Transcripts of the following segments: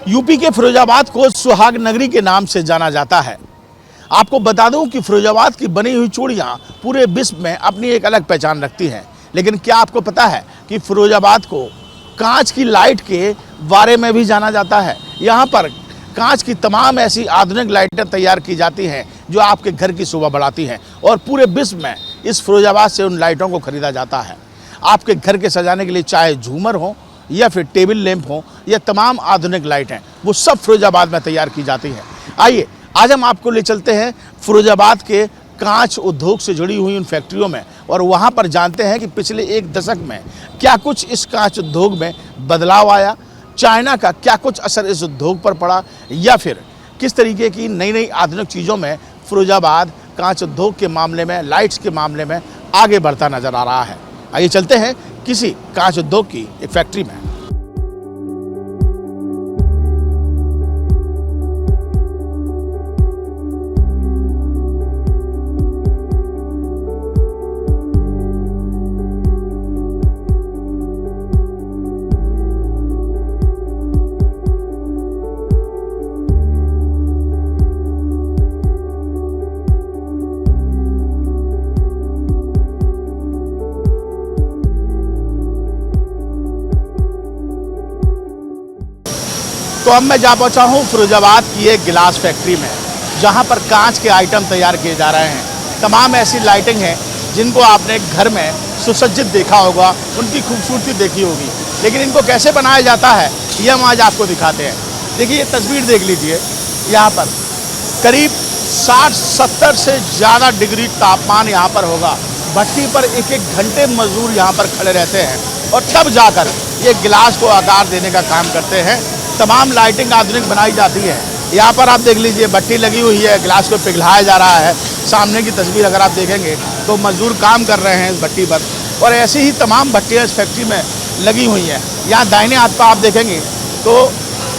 UP के फिरोजाबाद को सुहाग नगरी के नाम से जाना जाता है। आपको बता दूं कि फिरोजाबाद की बनी हुई चूड़ियां पूरे विश्व में अपनी एक अलग पहचान रखती हैं। लेकिन क्या आपको पता है कि फिरोजाबाद को कांच की लाइट के बारे में भी जाना जाता है। यहाँ पर कांच की तमाम ऐसी आधुनिक लाइटें तैयार की जाती हैं जो आपके घर की शोभा बढ़ाती हैं और पूरे विश्व में इस फिरोजाबाद से उन लाइटों को खरीदा जाता है। आपके घर के सजाने के लिए चाहे झूमर हो या फिर टेबल लैंप हो या तमाम आधुनिक लाइट हैं, वो सब फिरोजाबाद में तैयार की जाती हैं। आइए आज हम आपको ले चलते हैं फिरोजाबाद के कांच उद्योग से जुड़ी हुई उन फैक्ट्रियों में और वहाँ पर जानते हैं कि पिछले एक दशक में क्या कुछ इस कांच उद्योग में बदलाव आया, चाइना का क्या कुछ असर इस उद्योग पर पड़ा या फिर किस तरीके की नई नई आधुनिक चीज़ों में फिरोजाबाद कांच उद्योग के मामले में, लाइट्स के मामले में आगे बढ़ता नजर आ रहा है। आइए चलते हैं किसी कांच उद्योग की एक फैक्ट्री में। तो अब मैं जा पहुंचा हूं फिरोजाबाद की एक गिलास फैक्ट्री में, जहां पर कांच के आइटम तैयार किए जा रहे हैं। तमाम ऐसी लाइटिंग है जिनको आपने घर में सुसज्जित देखा होगा, उनकी खूबसूरती देखी होगी, लेकिन इनको कैसे बनाया जाता है ये हम आज आपको दिखाते हैं। देखिए ये तस्वीर देख लीजिए, यहाँ पर करीब 60-70 से ज़्यादा डिग्री तापमान यहाँ पर होगा। भट्टी पर एक एक घंटे मजदूर यहाँ पर खड़े रहते हैं और तब जाकर ये गिलास को आकार देने का काम करते हैं। तमाम लाइटिंग आधुनिक बनाई जाती है। यहाँ पर आप देख लीजिए भट्टी लगी हुई है, गिलास को पिघलाया जा रहा है। सामने की तस्वीर अगर आप देखेंगे तो मजदूर काम कर रहे हैं इस भट्टी पर और ऐसी ही तमाम भट्टियाँ इस फैक्ट्री में लगी हुई हैं। यहाँ दाहिने हाथ पर आप देखेंगे तो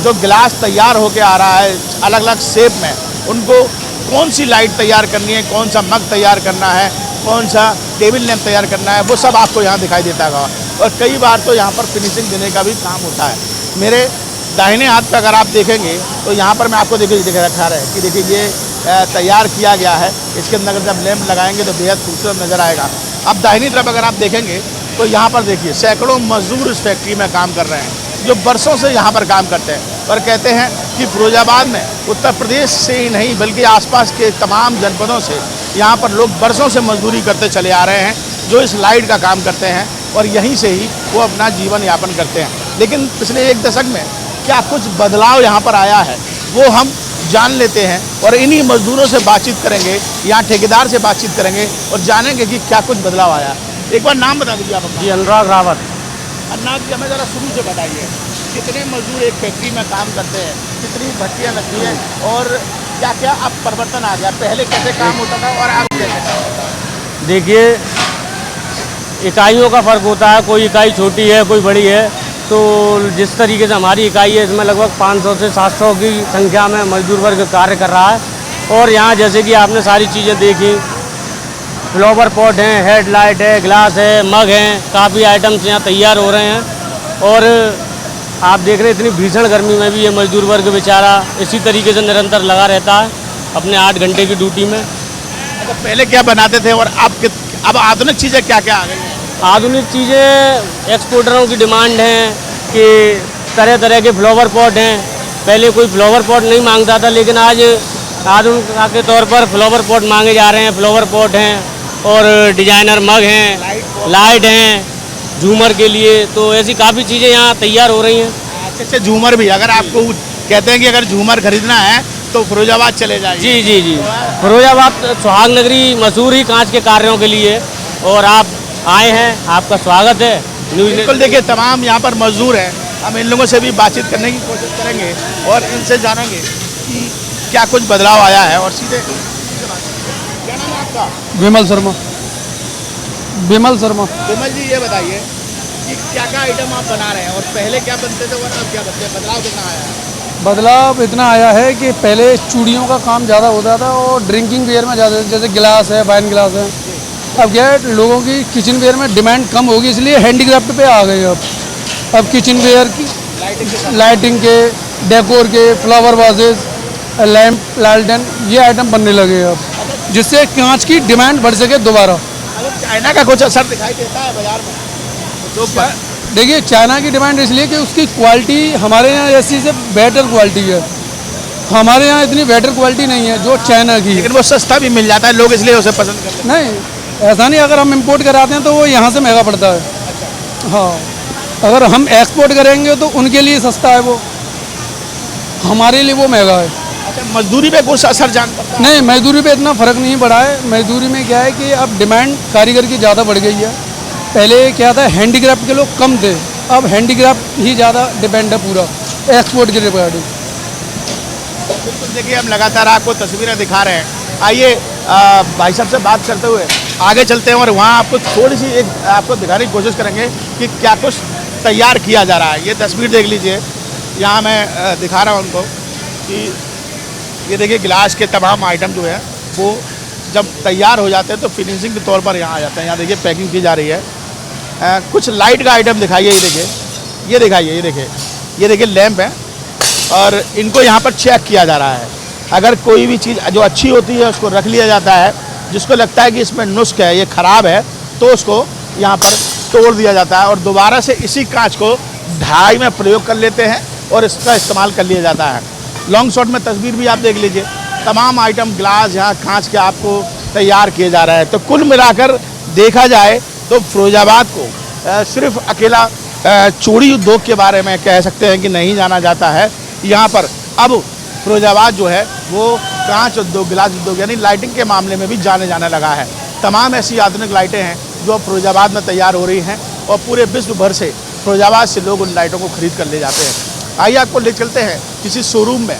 जो गिलास तैयार होकर आ रहा है अलग अलग शेप में, उनको कौन सी लाइट तैयार करनी है, कौन सा मग तैयार करना है, कौन सा टेबल लैंप तैयार करना है, वो सब आपको यहाँ दिखाई देता है। और कई बार तो यहाँ पर फिनिशिंग देने का भी काम होता है। मेरे दाहिने हाथ पे अगर आप देखेंगे तो यहाँ पर मैं आपको दिखा रहा है कि देखिए ये तैयार किया गया है। इसके अंदर जब लैंप लगाएंगे तो बेहद खूबसूरत नज़र आएगा। अब दाहिनी तरफ अगर आप देखेंगे तो यहाँ पर देखिए सैकड़ों मजदूर इस फैक्ट्री में काम कर रहे हैं जो बरसों से यहाँ पर काम करते हैं और कहते हैं कि फिरोजाबाद में उत्तर प्रदेश से ही नहीं बल्कि आसपास के तमाम जनपदों से यहाँ पर लोग बरसों से मजदूरी करते चले आ रहे हैं जो इस लाइट का काम करते हैं और यहीं से ही वो अपना जीवन यापन करते हैं। लेकिन पिछले एक दशक में क्या कुछ बदलाव यहाँ पर आया है वो हम जान लेते हैं और इन्हीं मजदूरों से बातचीत करेंगे, यहाँ ठेकेदार से बातचीत करेंगे और जानेंगे कि क्या कुछ बदलाव आया। एक बार नाम बता दीजिए आप अपना। जी अनुराग रावत। अनुराग जी, हमें ज़रा शुरू से बताइए कितने मजदूर एक फैक्ट्री में काम करते हैं, कितनी भट्टियाँ लगती हैं और क्या क्या अब परिवर्तन आ गया, पहले कैसे काम होता था और अब कैसे काम होता है? देखिए इकाइयों का फ़र्क होता है, कोई इकाई छोटी है कोई बड़ी है। तो जिस तरीके से हमारी इकाई है इसमें लगभग 500 से 700 की संख्या में मजदूर वर्ग कार्य कर रहा है। और यहाँ जैसे कि आपने सारी चीज़ें देखी, फ्लावर पॉट हैं, हेडलाइट है, ग्लास है, मग हैं, काफ़ी आइटम्स यहाँ तैयार हो रहे हैं। और आप देख रहे हैं इतनी भीषण गर्मी में भी ये मजदूर वर्ग बेचारा इसी तरीके से निरंतर लगा रहता है अपने 8 घंटे की ड्यूटी में। तो पहले क्या बनाते थे और अब आधुनिक चीज़ें क्या क्या आ गई हैं? आधुनिक चीज़ें एक्सपोर्टरों की डिमांड है कि तरह तरह के फ्लावर पॉट हैं। पहले कोई फ्लावर पॉट नहीं मांगता था लेकिन आज आधुनिकता के तौर पर फ्लावर पॉट मांगे जा रहे हैं। फ्लावर पॉट हैं और डिजाइनर मग हैं, लाइट हैं, झूमर के लिए। तो ऐसी काफ़ी चीज़ें यहाँ तैयार हो रही हैं। अच्छे झूमर भी, अगर आपको कहते हैं कि अगर झूमर खरीदना है तो फिरोजाबाद चले जाइए। जी जी जी, फिरोजाबाद सुहाग नगरी मशहूर ही कांच के कार्यों के लिए और आप आए हैं, आपका स्वागत है। बिल्कुल, देखिए तमाम यहाँ पर मजदूर हैं, हम इन लोगों से भी बातचीत करने की कोशिश करेंगे और इनसे जानेंगे कि क्या कुछ बदलाव आया है। और सीधे क्या नाम है आपका? विमल शर्मा। विमल शर्मा। विमल जी, ये बताइए कि क्या क्या आइटम आप बना रहे हैं और पहले क्या बनते थे और अब क्या बनते हैं, बदलाव कितना आया है? बदलाव इतना आया है कि पहले चूड़ियों का काम ज़्यादा होता था और ड्रिंकिंग वेयर में ज़्यादा, जैसे गिलास है, वाइन गिलास है। अब क्या है, लोगों की किचन वेयर में डिमांड कम होगी इसलिए हैंडीक्राफ्ट पे आ गए। अब किचन वेयर की लाइटिंग के डेकोर के, फ्लावर वाजेस, लैम्प, लालटेन, ये आइटम बनने लगे हैं अब, जिससे कांच की डिमांड बढ़ सके दोबारा। अगर चाइना का कुछ असर दिखाई देता है बाजार में तो देखिए, चाइना की डिमांड इसलिए कि उसकी क्वालिटी हमारे यहाँ जैसी से बेटर क्वालिटी है, हमारे यहाँ इतनी बेटर क्वालिटी नहीं है जो चाइना की है। लेकिन वो सस्ता भी मिल जाता है, लोग इसलिए उसे पसंद करते हैं। नहीं, ऐसा नहीं, अगर हम इंपोर्ट कराते हैं तो वो यहाँ से महंगा पड़ता है। हाँ, अगर हम एक्सपोर्ट करेंगे तो उनके लिए सस्ता है वो, हमारे लिए वो महंगा है। अच्छा, मजदूरी पे कुछ असर जान पड़ता है? नहीं, मजदूरी पे इतना फ़र्क नहीं पड़ा है। मजदूरी में क्या है कि अब डिमांड कारीगर की ज़्यादा बढ़ गई है। पहले क्या था, हैंडीक्राफ्ट के लोग कम थे, अब हैंडीक्राफ्ट ही ज़्यादा डिपेंड है पूरा एक्सपोर्ट के रिगार्डिंग। बिल्कुल, देखिए हम लगातार आपको तस्वीरें दिखा रहे हैं। आइए भाई साहब से बात करते हुए आगे चलते हैं और वहाँ आपको थोड़ी सी एक आपको दिखाने की कोशिश करेंगे कि क्या कुछ तैयार किया जा रहा है। ये तस्वीर देख लीजिए, यहाँ मैं दिखा रहा हूँ उनको कि ये देखिए गिलास के तमाम आइटम जो है वो जब तैयार हो जाते हैं तो फिनिशिंग के तौर पर यहाँ आ जाते हैं। यहाँ देखिए पैकिंग की जा रही है। कुछ लाइट का आइटम दिखाइए, ये देखिए, ये दिखाइए, ये देखिए लैंप है और इनको यहाँ पर चेक किया जा रहा है। अगर कोई भी चीज़ जो अच्छी होती है उसको रख लिया जाता है, जिसको लगता है कि इसमें नुस्ख है, ये ख़राब है, तो उसको यहाँ पर तोड़ दिया जाता है और दोबारा से इसी कांच को ढाई में प्रयोग कर लेते हैं और इसका इस्तेमाल कर लिया जाता है। लॉन्ग शॉट में तस्वीर भी आप देख लीजिए, तमाम आइटम ग्लास यहाँ कांच के आपको तैयार किए जा रहे हैं। तो कुल मिलाकर देखा जाए तो फिरोजाबाद को सिर्फ अकेला चूड़ी उद्योग के बारे में कह सकते हैं कि नहीं जाना जाता है। यहाँ पर अब फिरोजाबाद जो है वो कांच उद्योग, गिलास उद्योग यानी लाइटिंग के मामले में भी जाने जाने लगा है। तमाम ऐसी आधुनिक लाइटें हैं जो फिरोजाबाद में तैयार हो रही हैं और पूरे विश्व भर से फिरोजाबाद से लोग उन लाइटों को खरीद कर ले जाते हैं। आइए आपको ले चलते हैं किसी शोरूम में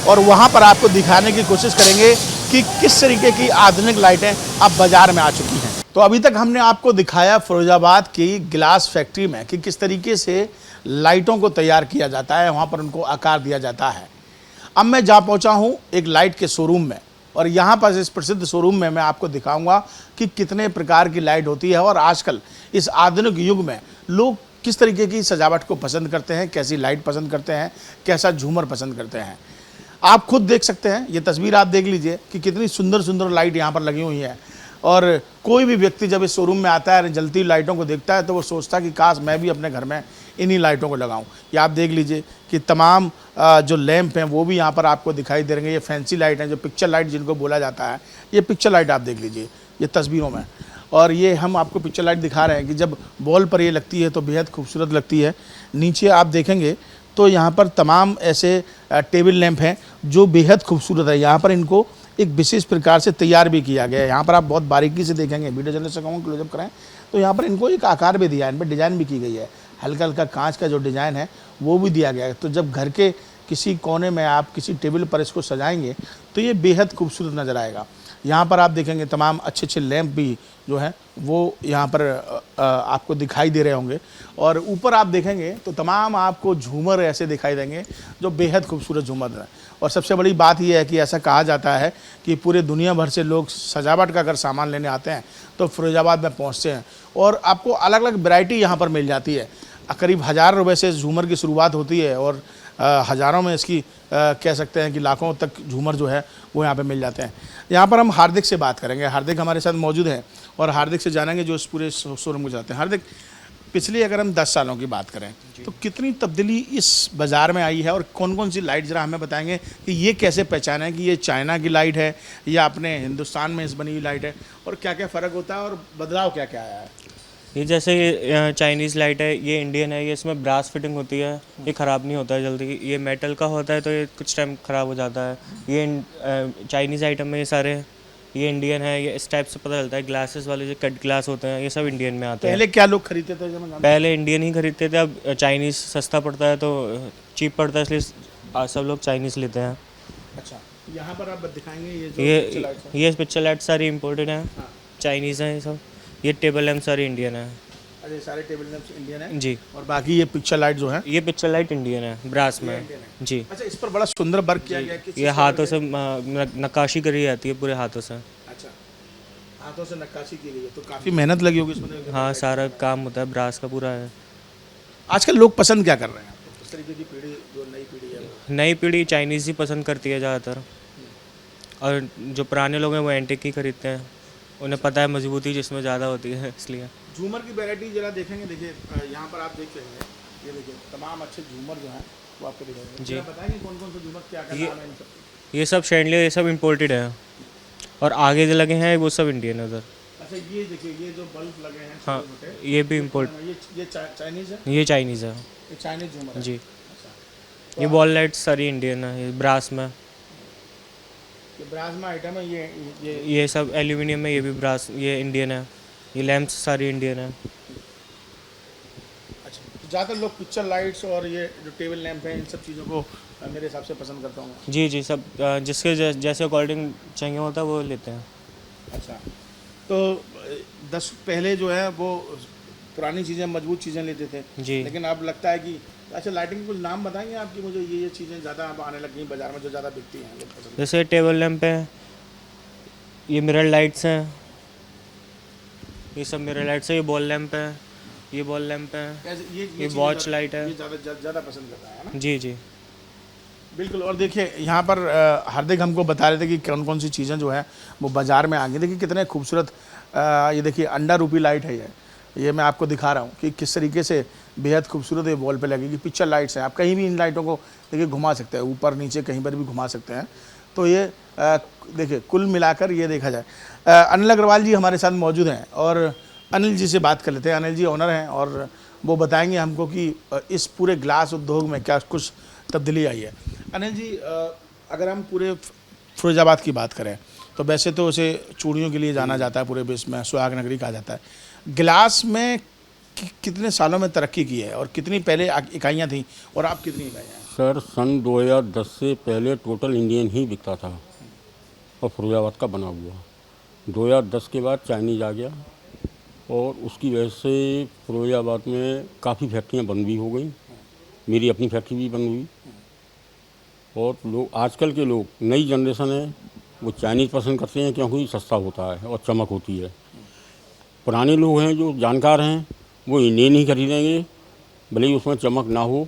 और वहाँ पर आपको दिखाने की कोशिश करेंगे कि किस तरीके की आधुनिक लाइटें अब बाज़ार में आ चुकी हैं। तो अभी तक हमने आपको दिखाया फिरोजाबाद की गिलास फैक्ट्री में कि किस तरीके से लाइटों को तैयार किया जाता है, वहाँ पर उनको आकार दिया जाता है। अब मैं जा पहुँचा हूँ एक लाइट के शोरूम में और यहाँ पर इस प्रसिद्ध शोरूम में मैं आपको दिखाऊंगा कि कितने प्रकार की लाइट होती है और आजकल इस आधुनिक युग में लोग किस तरीके की सजावट को पसंद करते हैं, कैसी लाइट पसंद करते हैं, कैसा झूमर पसंद करते हैं। आप खुद देख सकते हैं, ये तस्वीर आप देख लीजिए कि कितनी सुंदर सुंदर लाइट यहाँ पर लगी हुई है और कोई भी व्यक्ति जब इस शोरूम में आता है, जलती लाइटों को देखता है तो वो सोचता है कि काश मैं भी अपने घर में इन्हीं लाइटों को लगाऊं। ये आप देख लीजिए कि तमाम जो लैंप हैं वो भी यहाँ पर आपको दिखाई दे रहे हैं। ये फैंसी लाइट हैं, जो पिक्चर लाइट जिनको बोला जाता है, ये पिक्चर लाइट आप देख लीजिए ये तस्वीरों में। और ये हम आपको पिक्चर लाइट दिखा रहे हैं कि जब बॉल पर ये लगती है तो बेहद खूबसूरत लगती है। नीचे आप देखेंगे तो यहाँ पर तमाम ऐसे टेबल लैंप हैं जो बेहद खूबसूरत है। यहाँ पर इनको एक विशेष प्रकार से तैयार भी किया गया है। यहाँ पर आप बहुत बारीकी से देखेंगे, वीडियो जर्नलिस्ट से कहूँगा क्लोजअप कराएं तो यहाँ पर इनको एक आकार भी दिया है, इन पर डिज़ाइन भी की गई है। हल्का हल्का कांच का जो डिज़ाइन है वो भी दिया गया है। तो जब घर के किसी कोने में आप किसी टेबल पर इसको सजाएंगे तो ये बेहद खूबसूरत नज़र आएगा। यहाँ पर आप देखेंगे तमाम अच्छे अच्छे लैंप भी जो है वो यहाँ पर आपको दिखाई दे रहे होंगे और ऊपर आप देखेंगे तो तमाम आपको झूमर ऐसे दिखाई देंगे जो बेहद खूबसूरत झूमर हैं। और सबसे बड़ी बात यह है कि ऐसा कहा जाता है कि पूरे दुनिया भर से लोग सजावट का अगर सामान लेने आते हैं तो फिरोजाबाद में पहुँचते हैं और आपको अलग अलग वैरायटी यहाँ पर मिल जाती है। करीब 1000 रुपये से झूमर की शुरुआत होती है और हज़ारों में इसकी कह सकते हैं कि लाखों तक झूमर जो है वो यहाँ पे मिल जाते हैं। यहाँ पर हम हार्दिक से बात करेंगे। हार्दिक हमारे साथ मौजूद हैं और हार्दिक से जानेंगे जो इस पूरे शोरूम को जाते हैं। हार्दिक, पिछली अगर हम 10 सालों की बात करें तो कितनी तब्दीली इस बाज़ार में आई है और कौन कौन सी लाइट ज़रा हमें बताएंगे कि ये कैसे पहचानें कि ये चाइना की लाइट है या अपने हिंदुस्तान में इस बनी हुई लाइट है और क्या क्या फ़र्क होता है और बदलाव क्या क्या आया है? ये जैसे ये चाइनीज़ लाइट है, ये इंडियन है, ये इसमें ब्रास फिटिंग होती है, ये ख़राब नहीं होता है जल्दी। ये मेटल का होता है तो ये कुछ टाइम ख़राब हो जाता है। ये चाइनीज़ आइटम में ये सारे, ये इंडियन है। ये इस टाइप से पता चलता है। ग्लासेस वाले जो कट ग्लास होते हैं ये सब इंडियन में आते हैं। पहले क्या लोग खरीदते थे? पहले इंडियन ही खरीदते थे, अब चाइनीज़ सस्ता पड़ता है तो चीप पड़ता है, इसलिए सब लोग चाइनीज़ लेते हैं। अच्छा, यहाँ पर आप दिखाएंगे ये पिक्चर लाइट सारी इम्पोर्टेड हैं, चाइनीज़ हैं ये सब। ये टेबल लैम्प सारे इंडियन है। अरे सारे टेबल लैंप्स इंडियन है जी। और बाकी ये पिक्चर लाइट जो है, ये पिक्चर लाइट इंडियन है, ब्रास में जी। अच्छा, इस पर बड़ा सुंदर वर्क किया गया है। ये हाथों से नक्काशी करी जाती है पूरे हाथों से। अच्छा, हाथों से नक्काशी की गई है तो काफ़ी मेहनत लगी होगी इसमें। हाँ, सारा काम होता है, ब्रास का पूरा है। आजकल लोग पसंद क्या कर रहे हैं? किस तरीके की पीढ़ी जो नई पीढ़ी है वो? नई पीढ़ी चाइनीज़ ही पसंद करती है ज़्यादातर, और जो पुराने लोग हैं वो एंटीक ही खरीदते हैं, उन्हें पता है मजबूती जिसमें ज़्यादा होती है इसलिए। झूमर की वैरायटी जरा देखेंगे, देखिए यहाँ पर आप देख रहे हैं, ये देखिए तमाम अच्छे झूमर जो हैं वो आपको दिखाएंगे। जी। जरा बताएंगे कौन कौन से झूमर, क्या क्या नाम है इन सब? ये सब शैंडलियर ये सब इम्पोर्टेड है, और आगे जो लगे हैं वो सब इंडियन है उधर। अच्छा ये देखिए, ये जो बल्ब लगे हैं हाँ, छोटे-छोटे, ये भी इम्पोर्ट, ये चाइनीज है, ये चाइनीज़ है ये चाइनीज झूमर है। जी। अच्छा, ये बॉल लाइट्स सारी इंडियन है, ये ब्रास में, ये ब्रास में आइटम है, ये ये सब एल्यूमिनियम में, ये भी ब्रास, ये इंडियन है। ये लैंप्स सारी इंडियन है। अच्छा, तो ज़्यादातर लोग पिक्चर लाइट्स और ये जो टेबल लैंप हैं इन सब चीज़ों को मेरे हिसाब से पसंद करता हूँ। जी जी, सब जिसके जैसे अकॉर्डिंग चाहिए होता है वो लेते हैं। अच्छा, तो 10 पहले जो है वो पुरानी चीज़ें, मजबूत चीज़ें लेते थे जी। लेकिन अब लगता है कि अच्छा, लाइटिंग कुछ नाम बताएंगे आपकी मुझे, ये चीज़ें ज़्यादा अब आने लग गई बाज़ार में जो ज़्यादा बिकती हैं, लोग पसंद। जैसे टेबल लैंप है, ये मिरर लाइट्स हैं, ये सब मिरर लाइट्स है, ये बॉल लैंप है, ये बॉल लैंप है, कैसे ये चीज़ें वॉच ज़्यादा- लाइट है। ये ज़्यादा पसंद करता है ना? जी जी। बिल्कुल। और देखिए यहाँ पर हार्दिक हमको बता रहे थे कि कौन कौन सी चीज़ें जो है वो बाज़ार में आ गई। देखिए कितने खूबसूरत ये देखिए अंडा रूपी लाइट है ये मैं आपको दिखा रहा हूँ कि किस तरीके से बेहद खूबसूरत ये वॉल पे लगेगी। पिक्चर लाइट्स हैं, आप कहीं भी इन लाइटों को देखिए घुमा सकते हैं, ऊपर नीचे कहीं पर भी घुमा सकते हैं। तो ये देखिए कुल मिलाकर ये देखा जाए, अनिल अग्रवाल जी हमारे साथ मौजूद हैं और अनिल जी से बात कर लेते हैं। अनिल जी ऑनर हैं और वो बताएंगे हमको कि इस पूरे ग्लास उद्योग में क्या कुछ तब्दीली आई है। अनिल जी, अगर हम पूरे फिरोजाबाद की बात करें तो वैसे तो उसे चूड़ियों के लिए जाना जाता है, पूरे विश्व में सुहाग नगरी कहा जाता है। गिलास में कितने सालों में तरक्की की है और कितनी पहले इकाइयाँ थीं और आप कितनी इकाइयाँ हैं? सर सन 2010 से पहले टोटल इंडियन ही बिकता था और फिरोजाबाद का बना हुआ। 2010 के बाद चाइनीज़ आ गया और उसकी वजह से फिरोजाबाद में काफ़ी फैक्ट्रियाँ बंद भी हो गई। मेरी अपनी फैक्ट्री भी बंद हुई और लोग, आजकल के लोग, नई जनरेशन है, वो चाइनीज़ पसंद करते हैं क्योंकि सस्ता होता है और चमक होती है। पुराने लोग हैं जो जानकार हैं वो इंडियन ही खरीदेंगे, भले ही उसमें चमक ना हो।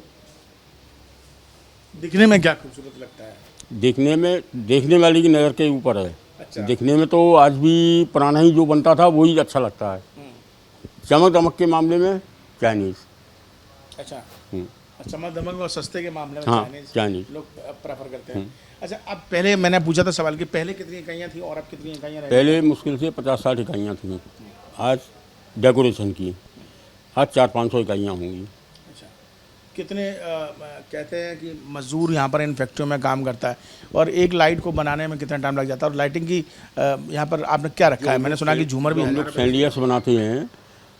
दिखने में क्या खूबसूरत लगता है? देखने वाले की नज़र के ऊपर है। अच्छा। दिखने में तो आज भी पुराना ही जो बनता था वही अच्छा लगता है। चमक दमक के मामले में चाइनीज़। अच्छा, चमक दमक और सस्ते के मामले में हाँ, चाइनीज चाइनीज़। लोग प्रेफर करते हैं। अच्छा, अब पहले मैंने पूछा था सवाल कि पहले कितनी इकाइयाँ थी और अब कितनी इकाइयाँ रह गई? पहले मुश्किल से 50-60 इकाइयाँ थीं, आज डेकोरेशन की आज 400-500 इकाइयाँ होंगी। अच्छा, कितने कहते हैं कि मजदूर यहाँ पर इन फैक्ट्रियों में काम करता है और एक लाइट को बनाने में कितना टाइम लग जाता है? और लाइटिंग की यहाँ पर आपने क्या रखा है? मैंने सुना कि झूमर भी हम है। लोग सैंडियर्स बनाते हैं,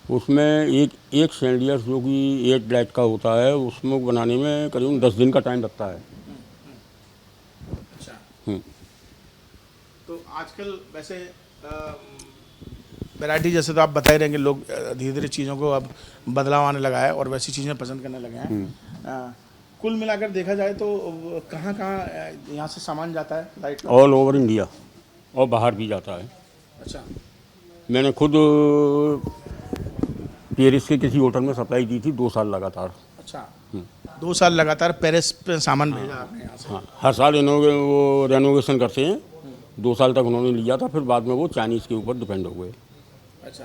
उसमें एक सैंडियर्स जो कि 8 लाइट का होता है, उसमें बनाने में करीबन 10 दिन का टाइम लगता है। अच्छा, हम्म। तो आजकल वैसे वैरायटी जैसे तो आप बता ही रहेंगे, लोग धीरे धीरे चीज़ों को अब बदलाव आने लगा है और वैसी चीज़ें पसंद करने लगे हैं। कुल मिलाकर देखा जाए तो कहाँ कहाँ यहाँ से सामान जाता है लाइट का? ऑल ओवर इंडिया और बाहर भी जाता है। अच्छा, मैंने खुद पेरिस के किसी होटल में सप्लाई दी थी 2 साल लगातार। अच्छा, 2 साल लगातार पेरिस पे सामान भेजा आपने यहाँ से? हाँ, हर साल वो रेनोवेशन करते हैं। 2 साल तक उन्होंने लिया था, फिर बाद में वो चाइनीज़ के ऊपर डिपेंड हो गए। अच्छा,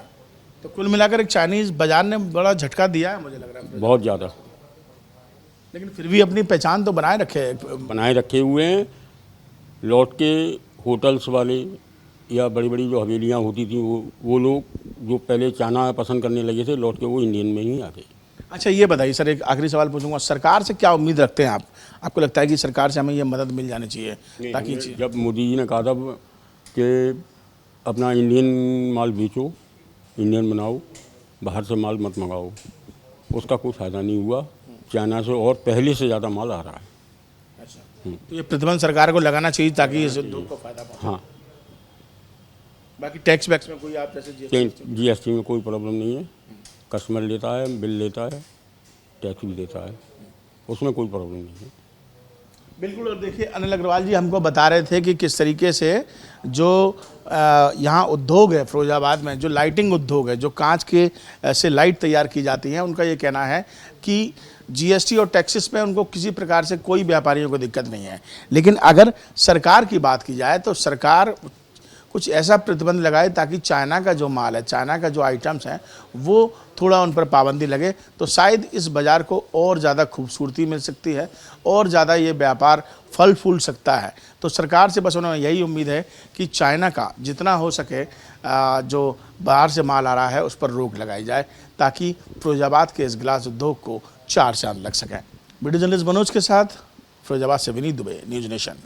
तो कुल मिलाकर एक चाइनीज़ बाजार ने बड़ा झटका दिया है मुझे लग रहा है, बहुत ज़्यादा लेकिन फिर भी अपनी पहचान तो बनाए रखे है। बनाए रखे हुए हैं। लौट के होटल्स वाले या बड़ी बड़ी जो हवेलियाँ होती थी वो लोग जो पहले चाइना पसंद करने लगे थे, लौट के वो इंडियन में ही आ गए। अच्छा, ये बताइए सर, एक आखिरी सवाल पूछूंगा, सरकार से क्या उम्मीद रखते हैं आप? आपको लगता है कि सरकार से हमें ये मदद मिल जानी चाहिए ताकि जब मोदी जी ने कहा था कि अपना इंडियन माल बेचो, इंडियन बनाओ, बाहर से माल मत मंगाओ, उसका कोई फ़ायदा नहीं हुआ। चाइना से और पहले से ज़्यादा माल आ रहा है। अच्छा, तो ये प्रतिबंध सरकार को लगाना चाहिए ताकि इस उद्योग को फायदा पहुंचे। हाँ, बाकी टैक्स वैक्स में कोई आप जैसे जीएसटी में कोई प्रॉब्लम नहीं है। कस्टमर लेता है, बिल लेता है, टैक्स भी देता है, उसमें कोई प्रॉब्लम नहीं है। बिल्कुल। और देखिए अनिल अग्रवाल जी हमको बता रहे थे कि किस तरीके से जो यहाँ उद्योग है फिरोजाबाद में, जो लाइटिंग उद्योग है, जो कांच के से लाइट तैयार की जाती हैं, उनका ये कहना है कि जीएसटी और टैक्सेस में उनको किसी प्रकार से कोई व्यापारियों को दिक्कत नहीं है। लेकिन अगर सरकार की बात की जाए तो सरकार कुछ ऐसा प्रतिबंध लगाए ताकि चाइना का जो माल है, चाइना का जो आइटम्स हैं, वो थोड़ा उन पर पाबंदी लगे तो शायद इस बाज़ार को और ज़्यादा खूबसूरती मिल सकती है और ज़्यादा ये व्यापार फल फूल सकता है। तो सरकार से बस उन्हें यही उम्मीद है कि चाइना का जितना हो सके जो बाहर से माल आ रहा है उस पर रोक लगाई जाए ताकि फिरोजाबाद के इस गिलास उद्योग को चार चांद लग सकें। वीडियो जर्नलिस्ट मनोज के साथ फिरोजाबाद से विनीत दुबे, न्यूज़ नेशन।